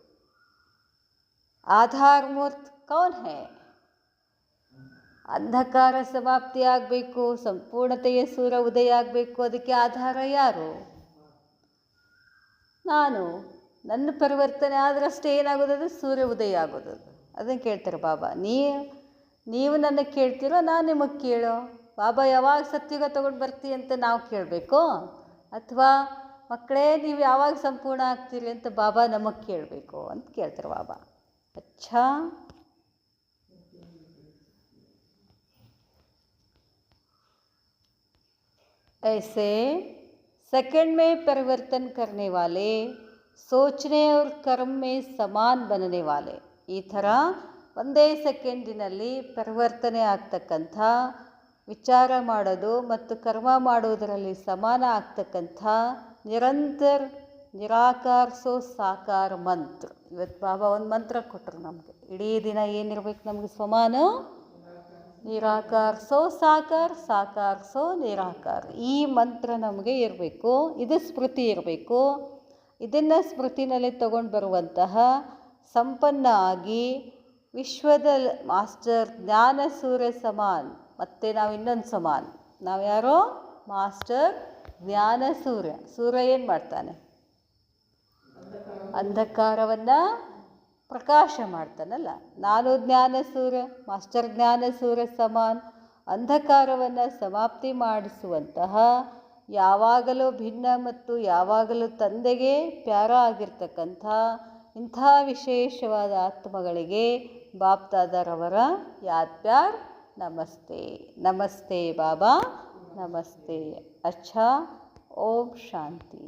ಆಧಾರ್ ಮೂರ್ತ ಕೌನ್ ಹೇ? ಅಂಧಕಾರ ಸಮಾಪ್ತಿ ಆಗಬೇಕು, ಸಂಪೂರ್ಣತೆಯ ಸೂರ್ಯ ಉದಯ ಆಗಬೇಕು, ಅದಕ್ಕೆ ಆಧಾರ ಯಾರು? ನಾನು. ನನ್ನ ಪರಿವರ್ತನೆ ಆದ್ರಷ್ಟೇ ಏನಾಗೋದದು? ಸೂರ್ಯ ಉದಯ ಆಗೋದದು. ಅದನ್ನು ಕೇಳ್ತಾರೆ ಬಾಬಾ. ನೀವು ನನಗೆ ಕೇಳ್ತೀರೋ ನಾನು ನಿಮಗೆ ಕೇಳೋ? ಬಾಬಾ ಯಾವಾಗ ಸತ್ಯುಗ ತೊಗೊಂಡು ಬರ್ತೀವಿ ಅಂತ ನಾವು ಕೇಳಬೇಕು, ಅಥವಾ ಮಕ್ಕಳೇ ನೀವು ಯಾವಾಗ ಸಂಪೂರ್ಣ ಆಗ್ತೀರಿ ಅಂತ ಬಾಬಾ ನಮಗೆ ಕೇಳಬೇಕು ಅಂತ ಕೇಳ್ತಾರೆ ಬಾಬಾ. ಅಚ್ಚಾ, ऐसे सेकंड में परिवर्तन करने वाले, सोचने और कर्म में समान बनने वाले. ಈ ಥರ ಒಂದೇ ಸೆಕೆಂಡಿನಲ್ಲಿ ಪರಿವರ್ತನೆ ಆಗ್ತಕ್ಕಂಥ, ವಿಚಾರ ಮಾಡೋದು ಮತ್ತು ಕರ್ಮ ಮಾಡೋದರಲ್ಲಿ ಸಮಾನ ಆಗ್ತಕ್ಕಂಥ ನಿರಂತರ ನಿರಾಕಾರ ಸೋ ಸಾಕಾರ ಮಂತ್ರ. ಇವತ್ತು ಬಾಬಾ ಒಂದು ಮಂತ್ರ ಕೊಟ್ಟರು ನಮಗೆ. ಇಡೀ ದಿನ ಏನಿರ್ಬೇಕು ನಮಗೆ? ಸಮಾನ ನಿರಾಕಾರ ಸೋ ಸಾಕಾರ, ಸಾಕಾರ ಸೋ ನಿರಾಕಾರ. ಈ ಮಂತ್ರ ನಮಗೆ ಇರಬೇಕು, ಇದು ಸ್ಮೃತಿ ಇರಬೇಕು. ಇದನ್ನು ಸ್ಮೃತಿನಲ್ಲಿ ತಗೊಂಡು ಬರುವಂತಹ ಸಂಪನ್ನ ಆಗಿ ವಿಶ್ವದ ಮಾಸ್ಟರ್ ಜ್ಞಾನ ಸೂರ್ಯ ಸಮಾನ್. ಮತ್ತು ನಾವು ಇನ್ನೊಂದು ಸಮಾನ್. ನಾವು ಯಾರೋ? ಮಾಸ್ಟರ್ ಜ್ಞಾನ ಸೂರ್ಯ. ಸೂರ್ಯ ಏನು ಮಾಡ್ತಾನೆ? ಅಂಧಕಾರವನ್ನು ಪ್ರಕಾಶ ಮಾಡ್ತಾನಲ್ಲ. ನಾನು ಜ್ಞಾನ ಸೂರ್ಯ, ಮಾಸ್ಟರ್ ಜ್ಞಾನ ಸೂರ್ಯ ಸಮಾನ್. ಅಂಧಕಾರವನ್ನು ಸಮಾಪ್ತಿ ಮಾಡಿಸುವಂತಹ, ಯಾವಾಗಲೂ ಭಿನ್ನ ಮತ್ತು ಯಾವಾಗಲೂ ತಂದೆಗೆ ಪ್ಯಾರ ಆಗಿರ್ತಕ್ಕಂಥ ಇಂಥ ವಿಶೇಷವಾದ ಆತ್ಮಗಳಿಗೆ ಬಾಪ್ದಾದರವರ ಯಾದ್ ಪ್ಯಾರ್ ನಮಸ್ತೆ. ನಮಸ್ತೆ ಬಾಬಾ, ನಮಸ್ತೆ. ಅಚ್ಚಾ, ಓಂ ಶಾಂತಿ.